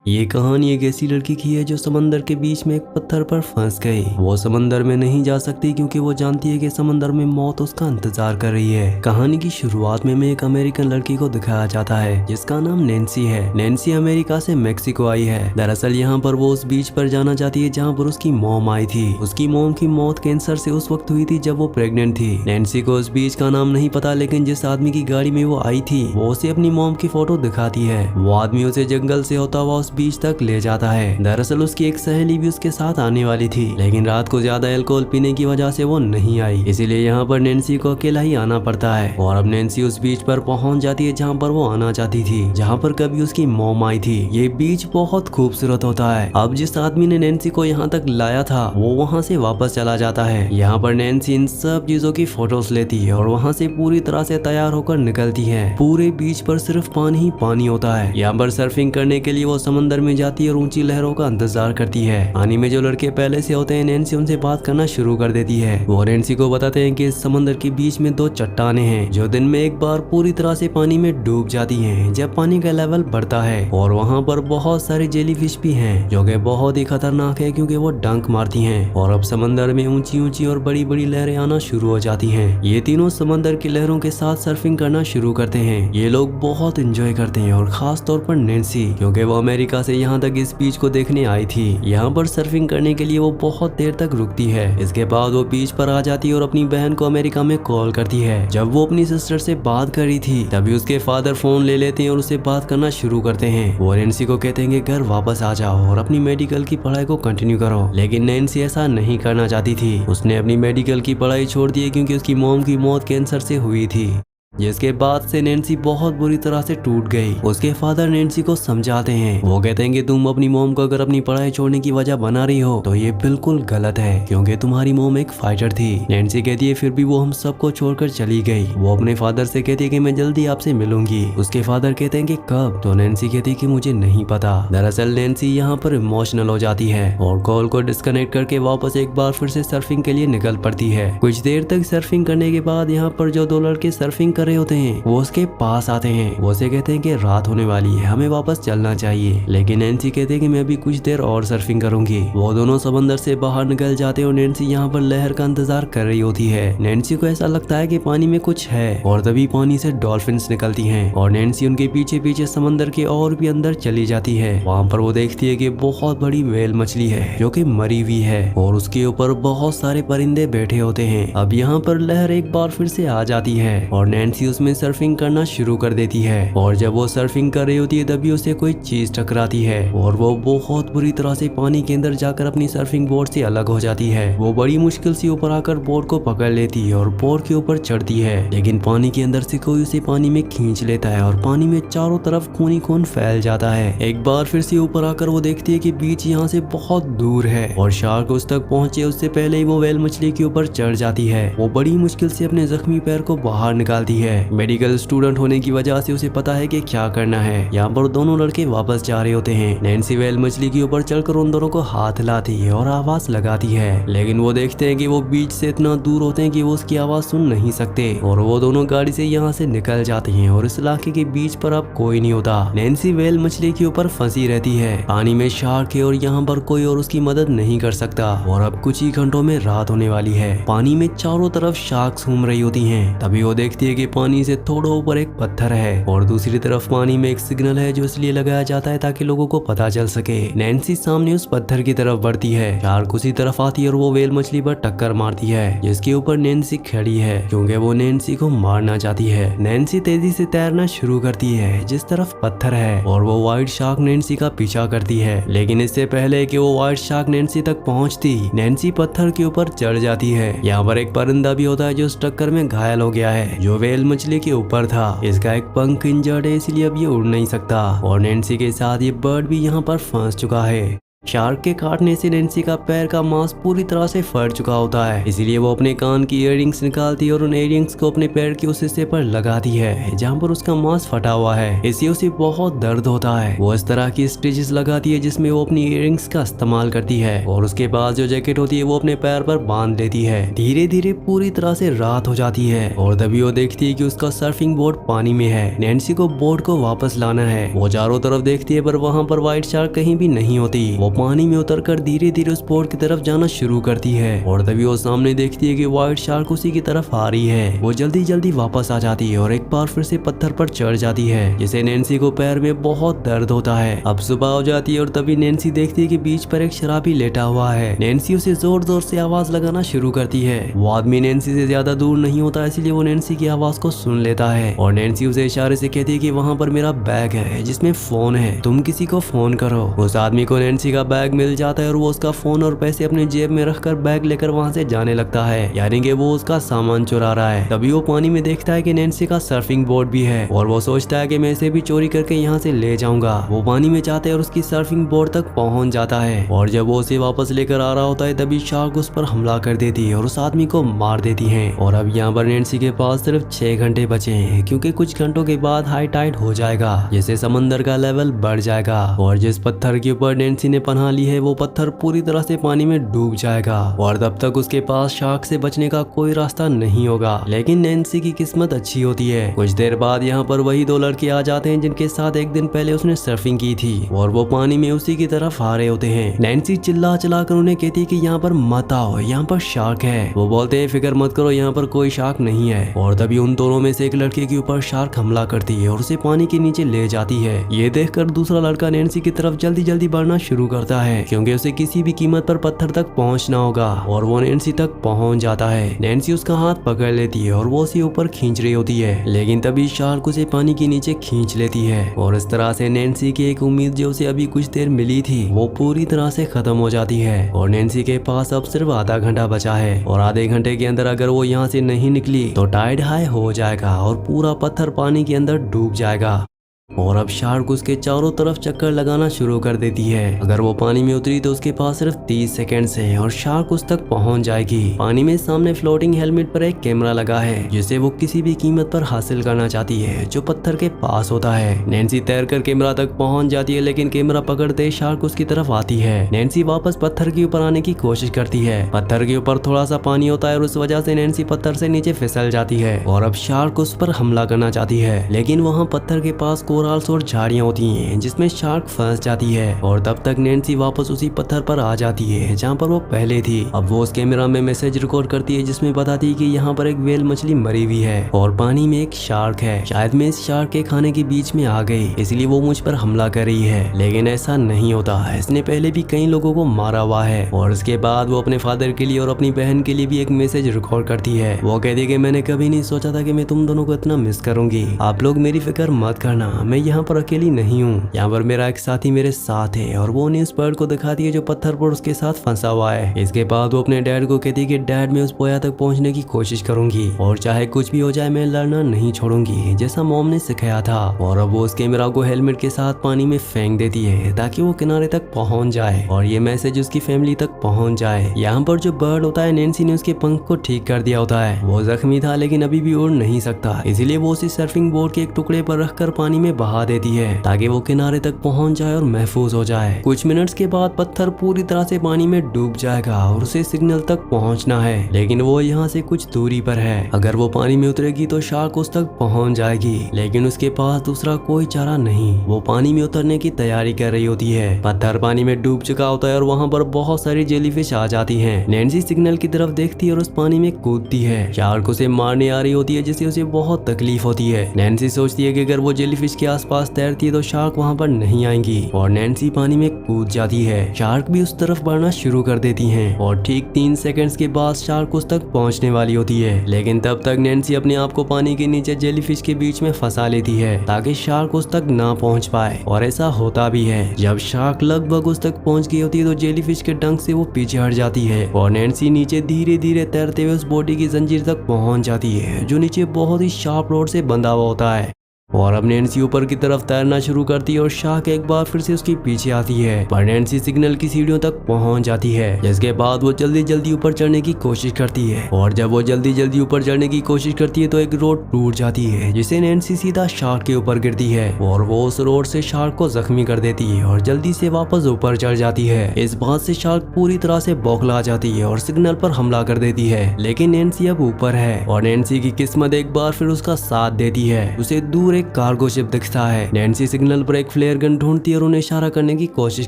ये कहानी एक ऐसी लड़की की है जो समंदर के बीच में एक पत्थर पर फंस गई। वो समंदर में नहीं जा सकती क्योंकि वो जानती है कि समंदर में मौत उसका इंतजार कर रही है। कहानी की शुरुआत में एक अमेरिकन लड़की को दिखाया जाता है जिसका नाम नैन्सी है। नैन्सी अमेरिका से मेक्सिको आई है। दरअसल यहाँ पर वो उस बीच पर जाना चाहती है जहाँ पर उसकी मॉम आई थी। उसकी मॉम की मौत कैंसर से उस वक्त हुई थी जब वो प्रेग्नेंट थी। नैन्सी को उस बीच का नाम नहीं पता, लेकिन जिस आदमी की गाड़ी में वो आई थी वो उसे अपनी मॉम की फोटो दिखाती है। वो आदमी उसे जंगल से होता हुआ उस बीच तक ले जाता है। दरअसल उसकी एक सहेली भी उसके साथ आने वाली थी, लेकिन रात को ज्यादा अल्कोहल पीने की वजह से वो नहीं आई। इसीलिए यहाँ पर नैन्सी को अकेला ही आना पड़ता है। और अब नैन्सी उस बीच पर पहुंच जाती है जहाँ पर वो आना चाहती थी, जहाँ पर कभी उसकी मॉम आई थी। ये बीच बहुत खूबसूरत होता है। अब जिस आदमी ने नैन्सी को यहाँ तक लाया था वो वहाँ से वापस चला जाता है। यहाँ पर नैन्सी इन सब चीजों की फोटोज लेती है और वहाँ से पूरी तरह से तैयार होकर निकलती है। पूरे बीच पर सिर्फ पानी ही पानी होता है। यहाँ पर सर्फिंग करने के लिए वो समंदर में जाती है और ऊंची लहरों का इंतजार करती है। पानी में जो लड़के पहले से होते हैं नैन्सी उनसे बात करना शुरू कर देती है। वो नैन्सी को बताते हैं कि इस समंदर के बीच में दो चट्टानें हैं जो दिन में एक बार पूरी तरह से पानी में डूब जाती हैं जब पानी का लेवल बढ़ता है। और वहाँ पर बहुत सारी जेलीफिश भी हैं जो कि बहुत ही खतरनाक है क्योंकि वो डंक मारती हैं। और अब समंदर में ऊंची ऊंची और बड़ी बड़ी लहरें आना शुरू हो जाती हैं। ये तीनों समंदर की लहरों के साथ सर्फिंग करना शुरू करते हैं। ये लोग बहुत एंजॉय करते हैं और खास तौर पर नैन्सी, क्योंकि वो अमेरिका से यहाँ तक इस बीच को देखने आई थी। यहाँ पर सर्फिंग करने के लिए वो बहुत देर तक रुकती है। इसके बाद वो बीच पर आ जाती है और अपनी बहन को अमेरिका में कॉल करती है। जब वो अपनी सिस्टर से बात कर रही थी तभी उसके फादर फोन ले लेते हैं और उससे बात करना शुरू करते हैं। वो नैन्सी को कहते हैं कि घर वापस आ जाओ और अपनी मेडिकल की पढ़ाई को कंटिन्यू करो, लेकिन नैन्सी ऐसा नहीं करना चाहती थी। उसने अपनी मेडिकल की पढ़ाई छोड़ दी क्योंकि उसकी मॉम की मौत कैंसर से हुई थी, जिसके बाद से नैन्सी बहुत बुरी तरह से टूट गई। उसके फादर नैन्सी को समझाते हैं। वो कहते हैं कि तुम अपनी मॉम को अगर अपनी पढ़ाई छोड़ने की वजह बना रही हो तो ये बिल्कुल गलत है क्योंकि तुम्हारी मॉम एक फाइटर थी। नैन्सी कहती है फिर भी वो हम सबको छोड़कर चली गई। वो अपने फादर से कहती है कि मैं जल्दी आपसे मिलूंगी। उसके फादर कहते हैं कि कब? तो नैन्सी कहती है कि मुझे नहीं पता। दरअसल नैन्सी यहाँ पर इमोशनल हो जाती है और कॉल को डिस्कनेक्ट करके वापस एक बार फिर से सर्फिंग के लिए निकल पड़ती है। कुछ देर तक सर्फिंग करने के बाद यहाँ पर जो दो लड़के सर्फिंग रहे होते हैं वो उसके पास आते हैं। वो उसे कहते हैं कि रात होने वाली है, हमें वापस चलना चाहिए, लेकिन नैन्सी कहते हैं कि मैं भी कुछ देर और सर्फिंग करूंगी। वो दोनों समंदर से बाहर निकल जाते हैं और नैन्सी यहाँ पर लहर का इंतजार कर रही होती है। नैन्सी को ऐसा लगता है कि पानी में कुछ है और तभी पानी से डॉल्फिन्स निकलती हैं और नैन्सी उनके पीछे पीछे समंदर के और भी अंदर चली जाती है। वहाँ पर वो देखती है कि बहुत बड़ी व्हेल मछली है जो कि मरी हुई है और उसके ऊपर बहुत सारे परिंदे बैठे होते हैं। अब यहाँ पर लहर एक बार फिर से आ जाती है और नैन्सी उसमें सर्फिंग करना शुरू कर देती है। और जब वो सर्फिंग कर रही होती है तभी उसे कोई चीज टकराती है और वो बहुत बुरी तरह से पानी के अंदर जाकर अपनी सर्फिंग बोर्ड से अलग हो जाती है। वो बड़ी मुश्किल से ऊपर आकर बोर्ड को पकड़ लेती है और बोर्ड के ऊपर चढ़ती है, लेकिन पानी के अंदर से कोई उसे पानी में खींच लेता है और पानी में चारों तरफ खून ही खून फैल जाता है। एक बार फिर से ऊपर आकर वो देखती है कि बीच यहाँ से बहुत दूर है और शार्क उस तक पहुंचे उससे पहले ही वो व्हेल मछली के ऊपर चढ़ जाती है। वो बड़ी मुश्किल से अपने जख्मी पैर को बाहर निकालती है। मेडिकल स्टूडेंट होने की वजह से उसे पता है कि क्या करना है। यहाँ पर दोनों लड़के वापस जा रहे होते हैं। नैन्सी व्हेल मछली के ऊपर चढ़कर उन दोनों को हाथ लाती है और आवाज लगाती है, लेकिन वो देखते हैं कि वो बीच से इतना दूर होते हैं कि वो उसकी आवाज सुन नहीं सकते और वो दोनों गाड़ी से यहाँ से निकल जाते हैं और इस इलाके के बीच पर अब कोई नहीं होता। नैन्सी व्हेल मछली के ऊपर फंसी रहती है। पानी में शार्क है और यहाँ पर कोई और उसकी मदद नहीं कर सकता और अब कुछ ही घंटों में रात होने वाली है। पानी में चारों तरफ शार्क्स घूम रही होती हैं। तभी वो देखती है कि पानी से थोड़ा ऊपर एक पत्थर है और दूसरी तरफ पानी में एक सिग्नल है जो इसलिए लगाया जाता है ताकि लोगों को पता चल सके। नैन्सी सामने उस पत्थर की तरफ बढ़ती है। शार्क उसी तरफ आती है और वो व्हेल मछली पर टक्कर मारती है जिसके ऊपर नैन्सी खड़ी है क्योंकि वो नैन्सी को मारना चाहती है। नैन्सी तेजी से तैरना शुरू करती है जिस तरफ पत्थर है और वो व्हाइट शार्क नैन्सी का पीछा करती है, लेकिन इससे पहले कि वो व्हाइट शार्क नैन्सी तक पहुंचती नैन्सी पत्थर के ऊपर चढ़ जाती है। यहाँ पर एक परिंदा भी होता है जो उस टक्कर में घायल हो गया है जो व्हेल मछली के ऊपर था। इसका एक पंख इंजर्ड है इसलिए अब ये उड़ नहीं सकता और नैन्सी के साथ ये बर्ड भी यहाँ पर फंस चुका है। शार्क के काटने से नैन्सी का पैर का मांस पूरी तरह से फट चुका होता है, इसलिए वो अपने कान की इयररिंग्स निकालती है और उन इयररिंग्स को अपने पैर के उस हिस्से पर लगाती है जहाँ पर उसका मांस फटा हुआ है। इससे उसे बहुत दर्द होता है। वो इस तरह की स्टिचेस लगाती है जिसमें वो अपनी इयररिंग्स का इस्तेमाल करती है और उसके बाद जो जैकेट होती है वो अपने पैर पर बांध लेती है। धीरे धीरे पूरी तरह से रात हो जाती है और तभी वो देखती है कि उसका सर्फिंग बोर्ड पानी में है। नैन्सी को बोर्ड को वापस लाना है। वो चारों तरफ देखती है पर वहाँ पर व्हाइट शार्क कहीं भी नहीं होती। वो पानी में उतरकर धीरे धीरे उस बोर्ड की तरफ जाना शुरू करती है और तभी वो सामने देखती है कि व्हाइट शार्क उसी की तरफ आ रही है। वो जल्दी जल्दी वापस आ जाती है और एक बार फिर से पत्थर पर चढ़ जाती है, जिसे नैन्सी को पैर में बहुत दर्द होता है। अब सुबह हो जाती है और तभी नैन्सी देखती है कि बीच पर एक शराबी लेटा हुआ है। नैन्सी उसे जोर जोर से आवाज लगाना शुरू करती है। वो आदमी नैन्सी से ज्यादा दूर नहीं होता, इसलिए वो नैन्सी की आवाज को सुन लेता है और नैन्सी उसे इशारे से कहती है कि वहाँ पर मेरा बैग है जिसमें फोन है, तुम किसी को फोन करो। उस आदमी को नैन्सी का बैग मिल जाता है और वो उसका फोन और पैसे अपने जेब में रखकर बैग लेकर वहाँ से जाने लगता है, यानी कि वो उसका सामान चुरा रहा है। तभी वो पानी में देखता है कि नैन्सी का सर्फिंग बोर्ड भी है और वो सोचता है कि मैं इसे भी चोरी करके यहाँ से ले जाऊंगा। वो पानी में जाता है और उसकी सर्फिंग बोर्ड तक पहुँच जाता है और जब वो उसे वापस लेकर आ रहा होता है तभी शार्क उस पर हमला कर देती है और उस आदमी को मार देती है। और अब यहाँ पर नैन्सी के पास सिर्फ 6 घंटे बचे हैं, क्योंकि कुछ घंटों के बाद हाई टाइड हो जाएगा, जिससे समंदर का लेवल बढ़ जाएगा और जिस पत्थर के ऊपर नैन्सी ने पनाह ली है वो पत्थर पूरी तरह से पानी में डूब जाएगा और तब तक उसके पास शार्क से बचने का कोई रास्ता नहीं होगा। लेकिन नैन्सी की किस्मत अच्छी होती है। कुछ देर बाद यहाँ पर वही 2 लड़के आ जाते हैं जिनके साथ एक दिन पहले उसने सर्फिंग की थी और वो पानी में उसी की तरफ आ रहे होते हैं। नैन्सी चिल्ला चिल्ला कर उन्हें कहती है कि यहाँ पर मत आओ, यहाँ पर शार्क है। वो बोलते हैं फिक्र मत करो, यहाँ पर कोई शार्क नहीं है। और तभी उन दोनों में से एक लड़के के ऊपर शार्क हमला करती है और उसे पानी के नीचे ले जाती है। ये देखकर दूसरा लड़का नैन्सी की तरफ जल्दी जल्दी बढ़ना शुरू करता है, क्योंकि उसे किसी भी कीमत पर पत्थर तक पहुंचना होगा और वो नैन्सी तक पहुंच जाता है। नैन्सी उसका हाथ पकड़ लेती है और वो उसे ऊपर खींच रही होती है, लेकिन तभी शार्क उसे पानी के नीचे खींच लेती है और इस तरह से नैन्सी की एक उम्मीद जो उसे अभी कुछ देर मिली थी वो पूरी तरह से खत्म हो जाती है। और नैन्सी के पास अब सिर्फ आधा घंटा बचा है और आधे घंटे के अंदर अगर वो यहाँ से नहीं निकली तो टाइड हाई हो जाएगा और पूरा पत्थर पानी के अंदर डूब जाएगा और अब शार्क उसके चारों तरफ चक्कर लगाना शुरू कर देती है। अगर वो पानी में उतरी तो उसके पास सिर्फ 30 सेकंड है और शार्क उस तक पहुंच जाएगी। पानी में सामने फ्लोटिंग हेलमेट पर एक कैमरा लगा है जिसे वो किसी भी कीमत पर हासिल करना चाहती है, जो पत्थर के पास होता है। नैन्सी तैरकर कैमरा तक पहुंच जाती है, लेकिन कैमरा पकड़ते शार्क उसकी तरफ आती है। नैन्सी वापस पत्थर के ऊपर आने की कोशिश करती है। पत्थर के ऊपर थोड़ा सा पानी होता है और उस वजह से नैन्सी पत्थर से नीचे फिसल जाती है और अब शार्क उस पर हमला करना चाहती है, लेकिन वहाँ पत्थर के पास कोराल्स और झाड़ियां होती हैं जिसमें शार्क फंस जाती है और तब तक नैन्सी वापस उसी पत्थर पर आ जाती है जहां पर वो पहले थी। अब वो उस कैमरा में मैसेज रिकॉर्ड करती है जिसमें बताती है कि यहाँ पर एक व्हेल मछली मरी हुई है और पानी में एक शार्क है। शायद मैं इस शार्क के खाने के बीच में आ गई, इसलिए वो मुझ पर हमला कर रही है, लेकिन ऐसा नहीं होता। इसने पहले भी कई लोगों को मारा हुआ है। और उसके बाद वो अपने फादर के लिए और अपनी बहन के लिए भी एक मैसेज रिकॉर्ड करती है। वो कहती है कि मैंने कभी नहीं सोचा था कि मैं तुम दोनों को इतना मिस करूंगी। आप लोग मेरी फिक्र मत करना, मैं यहाँ पर अकेली नहीं हूँ। यहाँ पर मेरा एक साथी मेरे साथ है। और वो उस बर्ड को दिखाती है जो पत्थर पर उसके साथ फंसा हुआ है। इसके बाद वो अपने डैड को कहती है कि डैड मैं उस बोया तक पहुँचने की कोशिश करूंगी और चाहे कुछ भी हो जाए मैं लड़ना नहीं छोड़ूंगी, जैसा मॉम ने सिखाया था। और अब वो उस कैमरा को हेलमेट के साथ पानी में फेंक देती है ताकि वो किनारे तक पहुँच जाए और ये मैसेज उसकी फैमिली तक पहुँच जाए। यहाँ पर जो बर्ड होता है नैन्सी ने उसके पंख को ठीक कर दिया होता है। वो जख्मी था लेकिन अभी भी उड़ नहीं सकता, इसीलिए वो उसे सर्फिंग बोर्ड के एक टुकड़े पर रखकर पानी में बहा देती है ताकि वो किनारे तक पहुंच जाए और महफूज हो जाए। कुछ मिनट्स के बाद पत्थर पूरी तरह से पानी में डूब जाएगा और उसे सिग्नल तक पहुंचना है, लेकिन वो यहाँ से कुछ दूरी पर है। अगर वो पानी में उतरेगी तो शार्क उस तक पहुंच जाएगी, लेकिन उसके पास दूसरा कोई चारा नहीं। वो पानी में उतरने की तैयारी कर रही होती है। पत्थर पानी में डूब चुका होता है और वहाँ पर बहुत सारी जेलीफिश आ जाती है। नैन्सी सिग्नल की तरफ देखती है और उस पानी में कूदती है। शार्क उसे मारने आ रही होती है जिससे उसे बहुत तकलीफ होती है। नैन्सी सोचती है कि अगर वो जेलीफिश के आसपास तैरती है तो शार्क वहाँ पर नहीं आएंगी और नैन्सी पानी में कूद जाती है। शार्क भी उस तरफ बढ़ना शुरू कर देती हैं और ठीक 3 सेकंड्स के बाद शार्क उस तक पहुंचने वाली होती है, लेकिन तब तक नैन्सी अपने आप को पानी के नीचे जेलीफिश के बीच में फंसा लेती है ताकि शार्क उस तक ना पहुंच पाए। और ऐसा होता भी है। जब शार्क लगभग उस तक पहुंच गई होती है तो जेलीफिश के डंक से वो पीछे हट जाती है और नैन्सी नीचे धीरे धीरे तैरते हुए उस बॉडी की जंजीर तक पहुंच जाती है जो नीचे बहुत ही शार्प रॉड से बंधा हुआ होता है। और अब नैन्सी ऊपर की तरफ तैरना शुरू करती है और शार्क एक बार फिर से उसके पीछे आती है, पर नैन्सी सिग्नल की सीढ़ियों तक पहुंच जाती है, जिसके बाद वो जल्दी जल्दी ऊपर चढ़ने की कोशिश करती है। और जब वो जल्दी जल्दी ऊपर चढ़ने की कोशिश करती है तो एक रोड टूट जाती है, जिसे नैन्सी सीधा शार्क के ऊपर गिरती है और वो उस रोड से शार्क को जख्मी कर देती है और जल्दी से वापस ऊपर चढ़ जाती है। इस बात से शार्क पूरी तरह से बौखला जाती है और सिग्नल पर हमला कर देती है, लेकिन नैन्सी अब ऊपर है और नैन्सी की किस्मत एक बार फिर उसका साथ देती है। उसे दूर एक कार्गो शिप दिखता है। नैन्सी सिग्नल पर एक फ्लेयर गन ढूंढती है और उन्हें इशारा करने की कोशिश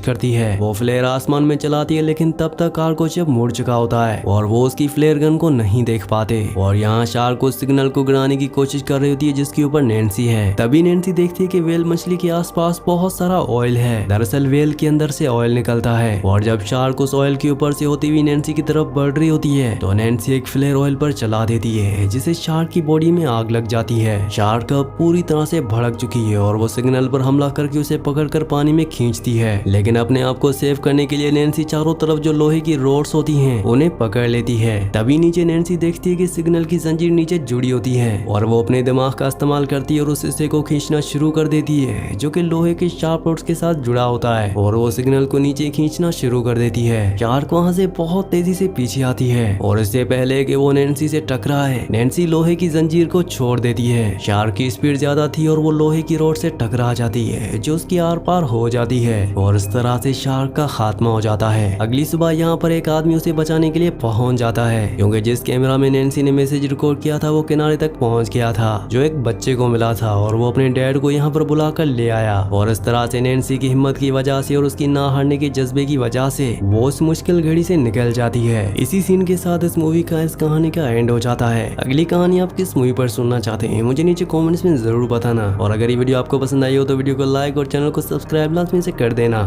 करती है। वो फ्लेयर आसमान में चलाती है, लेकिन तब तक कार्गो शिप मुड़ चुका होता है और वो उसकी फ्लेयर गन को नहीं देख पाते। और यहाँ शार्क उस सिग्नल को गिराने की कोशिश कर रही होती है जिसके ऊपर नैन्सी है। तभी नैन्सी देखती है कि व्हेल मछली के आसपास बहुत सारा ऑयल है। दरअसल व्हेल के अंदर से ऑयल निकलता है और जब शार्क उस ऑयल के ऊपर से होती हुई नैन्सी की तरफ बढ़ रही होती है तो नैन्सी एक फ्लेयर ऑयल पर चला देती है, जिससे शार्क की बॉडी में आग लग जाती है। शार्क अब पूरी तरह से भड़क चुकी है और वो सिग्नल पर हमला करके उसे पकड़कर पानी में खींचती है, लेकिन अपने आप को सेव करने के लिए नैन्सी चारों तरफ जो लोहे की रोड्स होती हैं उन्हें पकड़ लेती है। तभी नीचे नैन्सी देखती है कि सिग्नल की जंजीर नीचे जुड़ी होती है और वो अपने दिमाग का इस्तेमाल करती है और उस हिस्से को खींचना शुरू कर देती है जो कि लोहे के शार्प रोड्स के साथ जुड़ा होता है और वो सिग्नल को नीचे खींचना शुरू कर देती है। शार्क वहाँ से बहुत तेजी से पीछे आती है और इससे पहले कि वो नैन्सी से टकराए, नैन्सी लोहे की जंजीर को छोड़ देती है। शार्क की स्पीड ज्यादा थी और वो लोहे की रोड से टकरा जाती है जो उसकी आर पार हो जाती है और इस तरह से शार्क का खात्मा हो जाता है। अगली सुबह यहाँ पर एक आदमी उसे बचाने के लिए पहुंच जाता है, क्योंकि जिस कैमरा में नैन्सी ने मैसेज रिकॉर्ड किया था वो किनारे तक पहुंच गया था जो एक बच्चे को मिला था और वो अपने डैड को यहाँ पर बुलाकर ले आया। और इस तरह से नैन्सी की हिम्मत की वजह से और उसकी ना हारने के जज्बे की वजह से वो उस मुश्किल घड़ी से निकल जाती है। इसी सीन के साथ इस मूवी का इस कहानी का एंड हो जाता है। अगली कहानी आप किस मूवी पर सुनना चाहते हैं मुझे नीचे कमेंट्स में जरूर बताना, और अगर ये वीडियो आपको पसंद आई हो तो वीडियो को लाइक और चैनल को सब्सक्राइब लाजमी से कर देना।